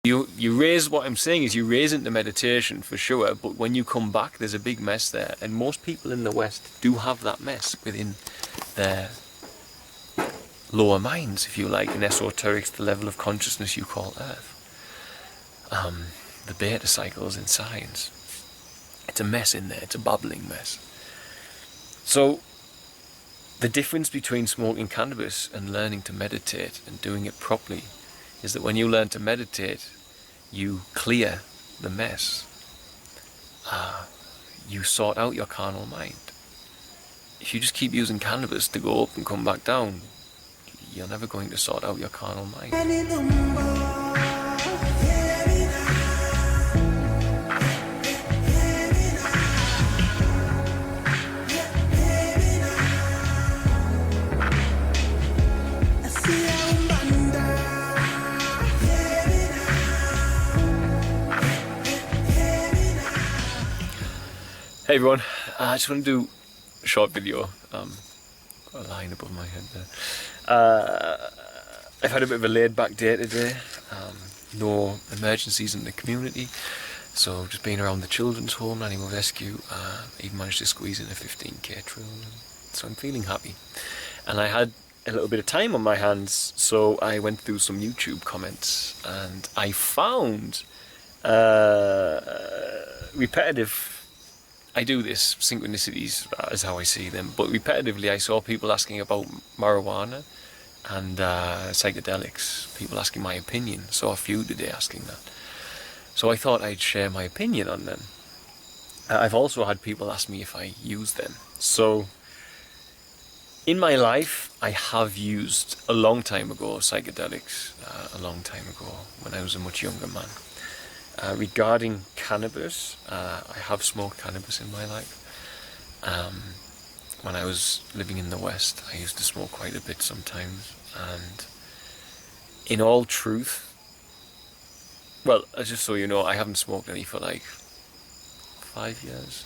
You raise, what I'm saying is you raise into meditation for sure, but when you come back, there's a big mess there, and most people in the West do have that mess within their lower minds, if you like. In esoterics, the level of consciousness you call Earth, the beta cycles in science. It's a mess in there. It's a babbling mess. So the difference between smoking cannabis and learning to meditate and doing it properly is that when you learn to meditate, you clear the mess. You sort out your carnal mind. If you just keep using cannabis to go up and come back down, you're never going to sort out your carnal mind. Hey everyone, I just want to do a short video. Got a line above my head there. I've had a bit of a laid back day today. No emergencies in the community, so just being around the children's home, animal rescue. Even managed to squeeze in a 15k trail, so I'm feeling happy. And I had a little bit of time on my hands, so I went through some YouTube comments and I found repetitive. I do this, synchronicities is how I see them, but repetitively I saw people asking about marijuana and psychedelics, people asking my opinion. Saw a few today asking that. So I thought I'd share my opinion on them. I've also had people ask me if I use them. So in my life I have used a long time ago psychedelics, a long time ago when I was a much younger man. Regarding cannabis, I have smoked cannabis in my life. When I was living in the West, I used to smoke quite a bit sometimes, and in all truth, well, just so you know, I haven't smoked any for like 5 years.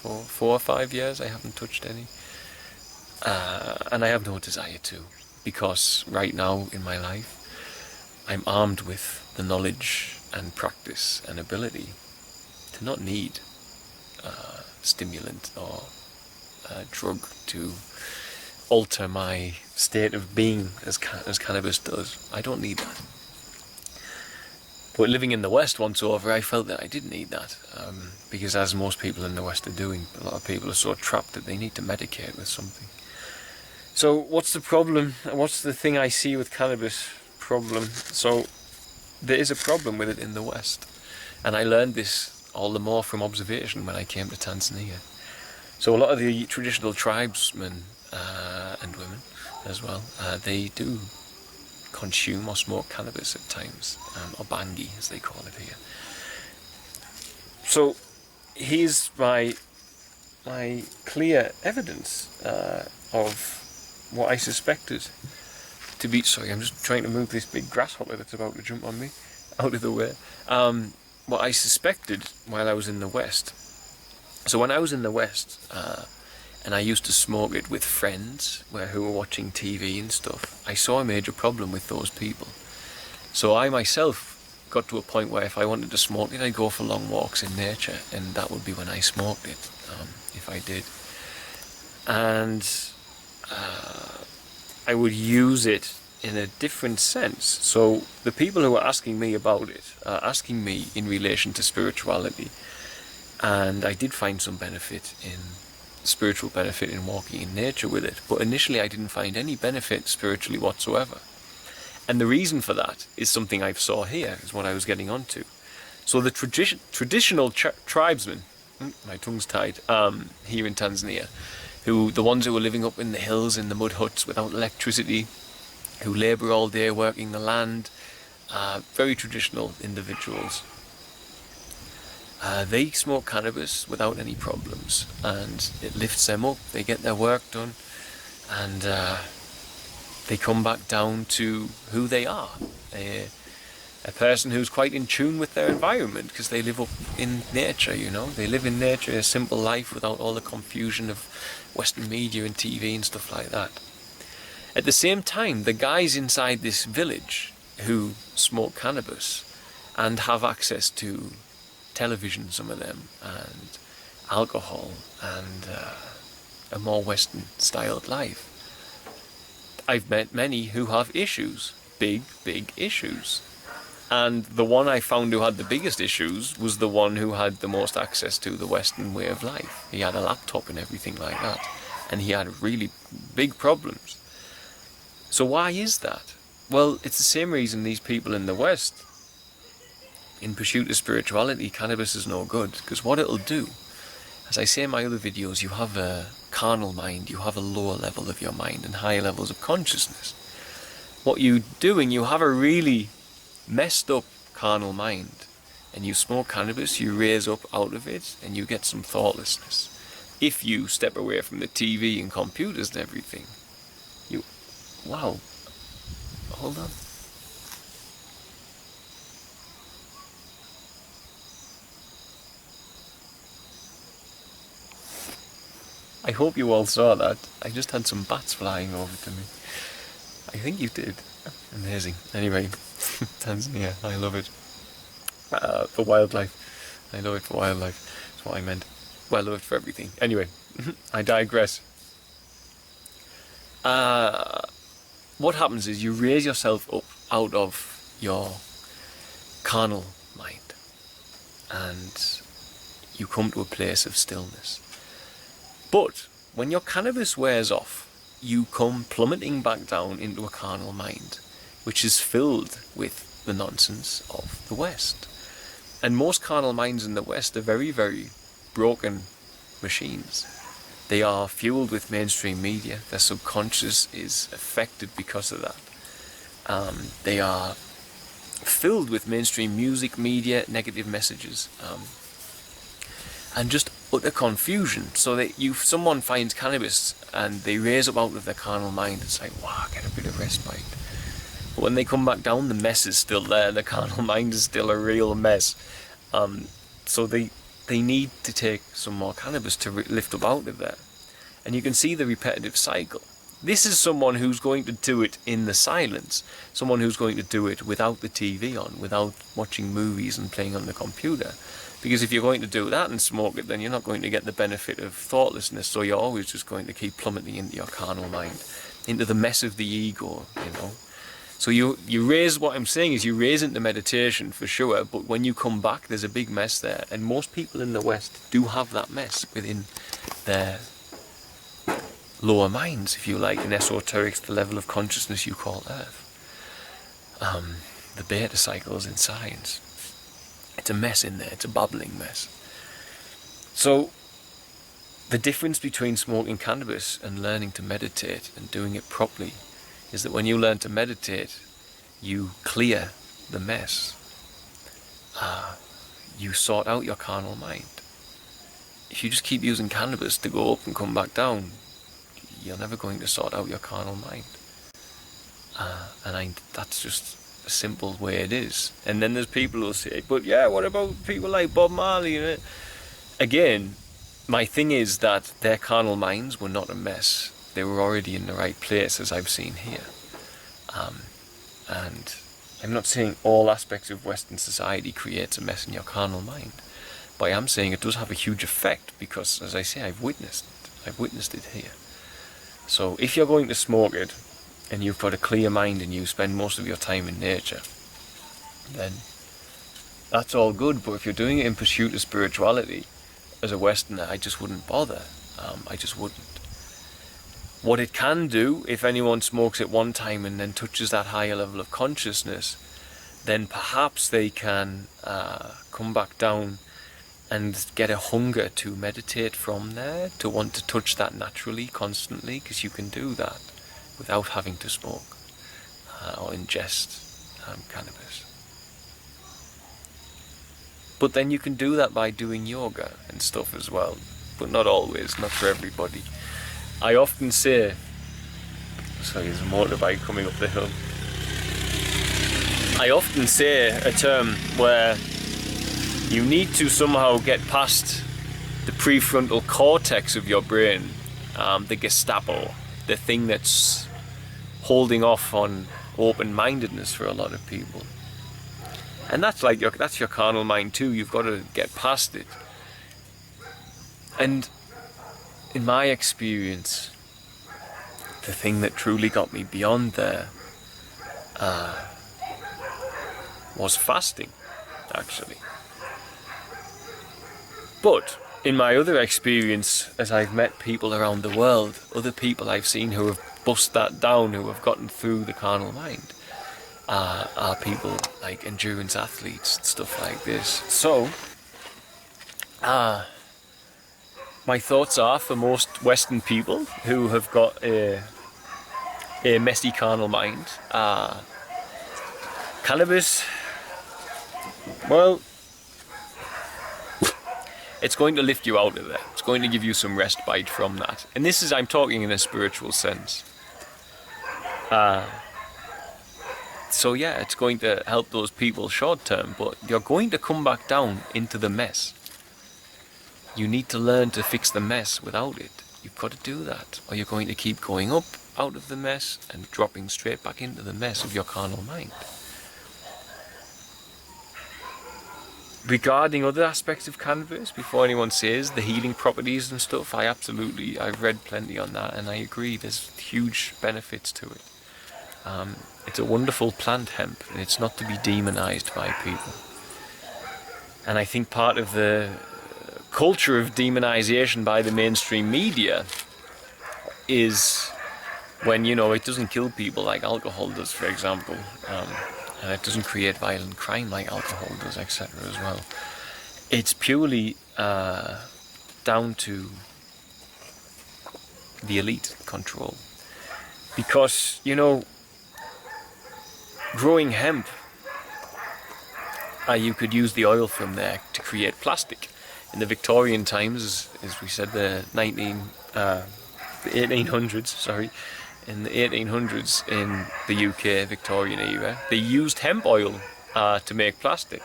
4 or 5 years, I haven't touched any. And I have no desire to, because right now in my life, I'm armed with the knowledge and practice and ability to not need stimulant or drug to alter my state of being as cannabis does. I don't need that. But living in the West once over, I felt that I did need that, because as most people in the West are doing, a lot of people are so trapped that they need to medicate with something. So what's the problem? What's the thing I see with cannabis? Problem. So there is a problem with it in the West, and I learned this all the more from observation when I came to Tanzania. So a lot of the traditional tribesmen and women as well, they do consume or smoke cannabis at times, or bangi as they call it here. So here's my clear evidence of what I suspected to be. Sorry, I'm just trying to move this big grasshopper that's about to jump on me out of the way. What I suspected while I was in the West. So when I was in the West, and I used to smoke it with friends who were watching TV and stuff, I saw a major problem with those people. So I myself got to a point where if I wanted to smoke it, I'd go for long walks in nature, and that would be when I smoked it, if I did. And I would use it in a different sense. So the people who are asking me about it are asking me in relation to spirituality, and I did find some spiritual benefit in walking in nature with it, but initially I didn't find any benefit spiritually whatsoever. And the reason for that is something I saw here, is what I was getting onto. So the traditional tribesmen, my tongue's tied, here in Tanzania, the ones who were living up in the hills in the mud huts without electricity, who labour all day working the land, very traditional individuals. They smoke cannabis without any problems, and it lifts them up, they get their work done, and they come back down to who they are. A person who's quite in tune with their environment, because they live up in nature, they live in nature, a simple life without all the confusion of Western media and TV and stuff like that. At the same time, the guys inside this village who smoke cannabis and have access to television, some of them, and alcohol, and a more Western styled life. I've met many who have issues, big issues. And the one I found who had the biggest issues was the one who had the most access to the Western way of life. He had a laptop and everything like that. And he had really big problems. So why is that? Well, it's the same reason these people in the West, in pursuit of spirituality, cannabis is no good. Because what it'll do, as I say in my other videos, you have a carnal mind, you have a lower level of your mind and higher levels of consciousness. What you're doing, you have a really messed up carnal mind, and you smoke cannabis, you raise up out of it, and you get some thoughtlessness. If you step away from the TV and computers and everything, wow, hold on. I hope you all saw that. I just had some bats flying over to me. I think you did. Amazing. Anyway, Tanzania, I love it. For wildlife. I love it for wildlife. That's what I meant. Well, I love it for everything. Anyway, I digress. What happens is you raise yourself up out of your carnal mind and you come to a place of stillness. But when your cannabis wears off, you come plummeting back down into a carnal mind, which is filled with the nonsense of the West. And most carnal minds in the West are very, very broken machines. They are fueled with mainstream media. Their subconscious is affected because of that. They are filled with mainstream music, media, negative messages, and just utter confusion. So that someone finds cannabis and they raise up out of their carnal mind, it's like, wow, get a bit of respite. But when they come back down, the mess is still there. The carnal mind is still a real mess. So they need to take some more cannabis to lift up out of there. And you can see the repetitive cycle. This is someone who's going to do it in the silence. Someone who's going to do it without the TV on, without watching movies and playing on the computer. Because if you're going to do that and smoke it, then you're not going to get the benefit of thoughtlessness. So you're always just going to keep plummeting into your carnal mind, into the mess of the ego, you know. So you raise, what I'm saying is you raise into meditation for sure, but when you come back, there's a big mess there. And most people in the West do have that mess within their lower minds, if you like. In esoterics, the level of consciousness you call Earth. The beta cycles in science. It's a mess in there, it's a babbling mess. So, the difference between smoking cannabis and learning to meditate and doing it properly is that when you learn to meditate, you clear the mess. You sort out your carnal mind. If you just keep using cannabis to go up and come back down, you're never going to sort out your carnal mind. That's just a simple way it is. And then there's people who say, but yeah, what about people like Bob Marley? You know? Again, my thing is that their carnal minds were not a mess. They were already in the right place, as I've seen here. And I'm not saying all aspects of Western society creates a mess in your carnal mind, but I am saying it does have a huge effect because, as I say, I've witnessed it here. So if you're going to smoke it, and you've got a clear mind and you spend most of your time in nature, then that's all good. But if you're doing it in pursuit of spirituality, as a Westerner, I just wouldn't bother. I just wouldn't. What it can do, if anyone smokes it one time and then touches that higher level of consciousness, then perhaps they can come back down and get a hunger to meditate from there, to want to touch that naturally, constantly, because you can do that without having to smoke or ingest cannabis. But then you can do that by doing yoga and stuff as well, but not always, not for everybody. I often say, sorry, there's a motorbike coming up the hill. I often say a term where you need to somehow get past the prefrontal cortex of your brain, the Gestapo, the thing that's holding off on open-mindedness for a lot of people. And that's like that's your carnal mind too. You've got to get past it. And in my experience, the thing that truly got me beyond there was fasting, actually. But in my other experience, as I've met people around the world, other people I've seen who have bust that down, who have gotten through the carnal mind, are people like endurance athletes and stuff like this. So, my thoughts are, for most Western people who have got a messy carnal mind, cannabis, well, it's going to lift you out of there. It's going to give you some respite from that. And this is, I'm talking in a spiritual sense. So yeah, it's going to help those people short term, but you're going to come back down into the mess. You need to learn to fix the mess without it. You've got to do that, or you're going to keep going up out of the mess and dropping straight back into the mess of your carnal mind. Regarding other aspects of cannabis, before anyone says the healing properties and stuff, I've read plenty on that, and I agree, there's huge benefits to it. It's a wonderful plant, hemp, and it's not to be demonized by people. And I think part of the culture of demonization by the mainstream media is when, it doesn't kill people like alcohol does, for example, and it doesn't create violent crime like alcohol does, etc. as well. It's purely down to the elite control. Because, growing hemp, you could use the oil from there to create plastic. In the Victorian times, as we said, the 1800s, in the 1800s in the UK, Victorian era, they used hemp oil to make plastic.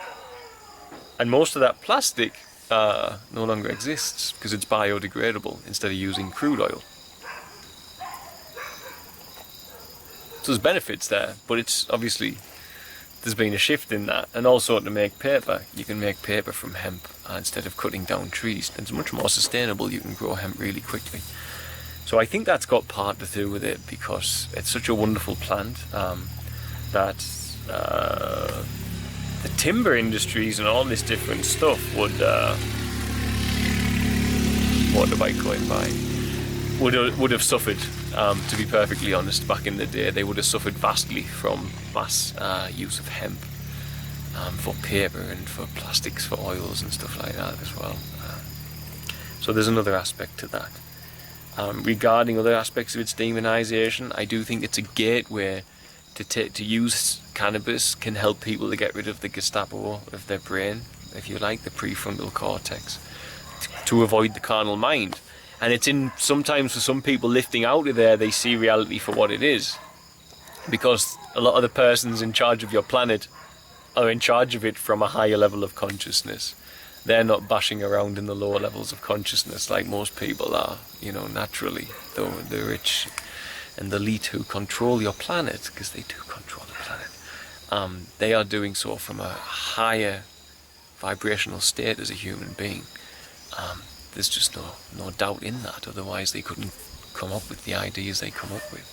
And most of that plastic no longer exists because it's biodegradable instead of using crude oil. So there's benefits there, but it's obviously, there's been a shift in that. And also to make paper, you can make paper from hemp instead of cutting down trees. It's much more sustainable, you can grow hemp really quickly. So I think that's got part to do with it, because it's such a wonderful plant that the timber industries and all this different stuff would, would have suffered, to be perfectly honest, back in the day. They would have suffered vastly from mass use of hemp for paper and for plastics, for oils and stuff like that as well. So there's another aspect to that. Regarding other aspects of its demonization, I do think it's a gateway to use cannabis can help people to get rid of the Gestapo of their brain, if you like, the prefrontal cortex, to avoid the carnal mind. And it's sometimes for some people lifting out of there, they see reality for what it is. Because a lot of the persons in charge of your planet are in charge of it from a higher level of consciousness. They're not bashing around in the lower levels of consciousness like most people are, naturally. Though the rich and the elite who control your planet, because they do control the planet, they are doing so from a higher vibrational state as a human being. There's just no doubt in that, otherwise they couldn't come up with the ideas they come up with.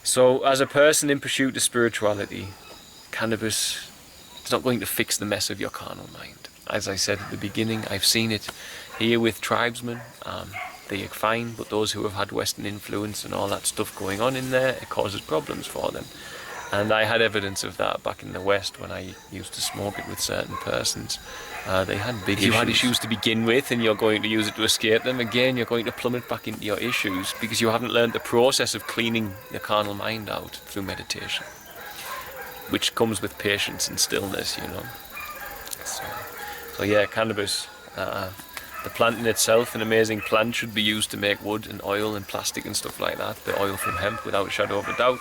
So as a person in pursuit of spirituality, cannabis, it's not going to fix the mess of your carnal mind. As I said at the beginning, I've seen it here with tribesmen. They are fine, but those who have had Western influence and all that stuff going on in there, it causes problems for them. And I had evidence of that back in the West when I used to smoke it with certain persons. They had big issues. If you had issues to begin with and you're going to use it to escape them, again, you're going to plummet back into your issues because you haven't learned the process of cleaning your carnal mind out through meditation, which comes with patience and stillness, So yeah, cannabis, the plant in itself, an amazing plant, should be used to make wood and oil and plastic and stuff like that. The oil from hemp, without a shadow of a doubt.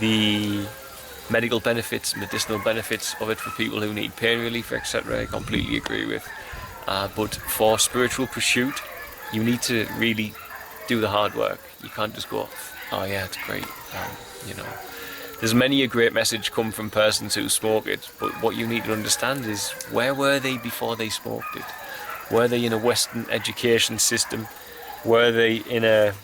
The medical benefits, medicinal benefits of it for people who need pain relief, etc., I completely agree with. But for spiritual pursuit, you need to really do the hard work. You can't just go oh yeah, it's great. You know, there's many a great message come from persons who smoke it, but what you need to understand is, where were they before they smoked it? Were they in a Western education system? Were they in a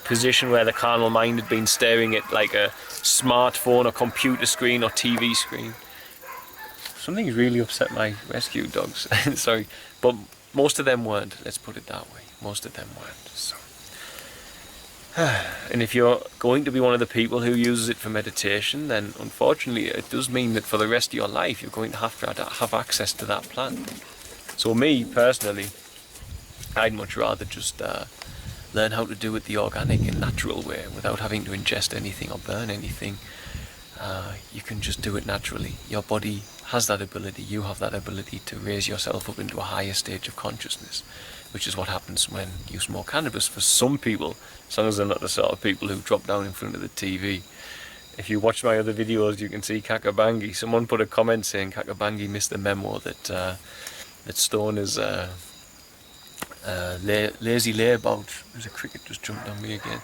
position where the carnal mind had been staring at like a smartphone or computer screen or TV screen? Something's really upset my rescue dogs. Sorry, but most of them weren't. Let's put it that way. Most of them weren't. So, and if you're going to be one of the people who uses it for meditation, then unfortunately it does mean that for the rest of your life you're going to have access to that plant. So me personally, I'd much rather just learn how to do it the organic and natural way without having to ingest anything or burn anything. You can just do it naturally. Your body has that ability, you have that ability to raise yourself up into a higher stage of consciousness, which is what happens when you smoke cannabis. For some people, as long as they're not the sort of people who drop down in front of the TV. If you watch my other videos, you can see Kakabangi. Someone put a comment saying Kakabangi missed the memo that that Stone is lazy layabout. There's a cricket just jumped on me again.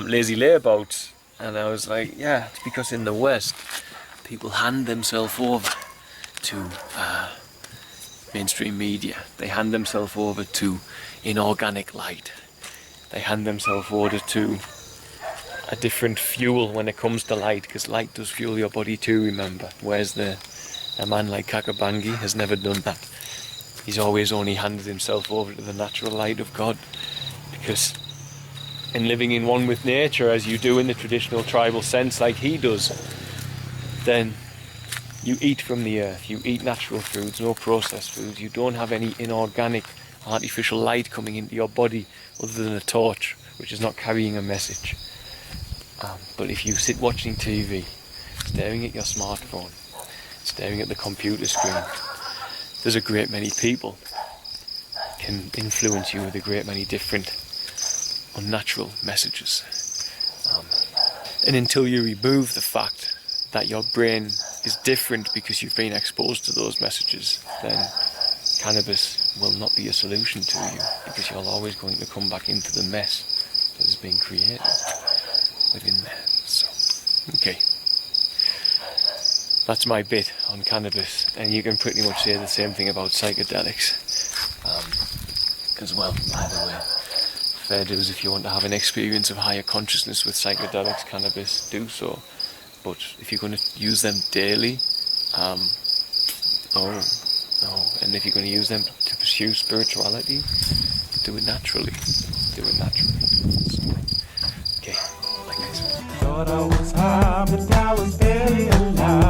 Lazy layabout. And I was like, yeah, it's because in the West, people hand themselves over to mainstream media. They hand themselves over to inorganic light. They hand themselves over to a different fuel when it comes to light, because light does fuel your body too, remember. Whereas a man like Kakabangi has never done that. He's always only handed himself over to the natural light of God, because in living in one with nature, as you do in the traditional tribal sense like he does, then you eat from the earth, you eat natural foods, no processed foods, you don't have any inorganic artificial light coming into your body other than a torch, which is not carrying a message. But if you sit watching TV, staring at your smartphone, staring at the computer screen, there's a great many people can influence you with a great many different unnatural messages. And until you remove the fact that your brain is different because you've been exposed to those messages, then cannabis will not be a solution to you, because you're always going to come back into the mess that has been created within there. So, okay. That's my bit on cannabis, and you can pretty much say the same thing about psychedelics as well, by the way. Fair dues, if you want to have an experience of higher consciousness with psychedelics, cannabis, do so. But if you're going to use them daily, no. And if you're going to use them to pursue spirituality, do it naturally. Do it naturally. So, okay, like I said. Thought I was high, but I was barely alive.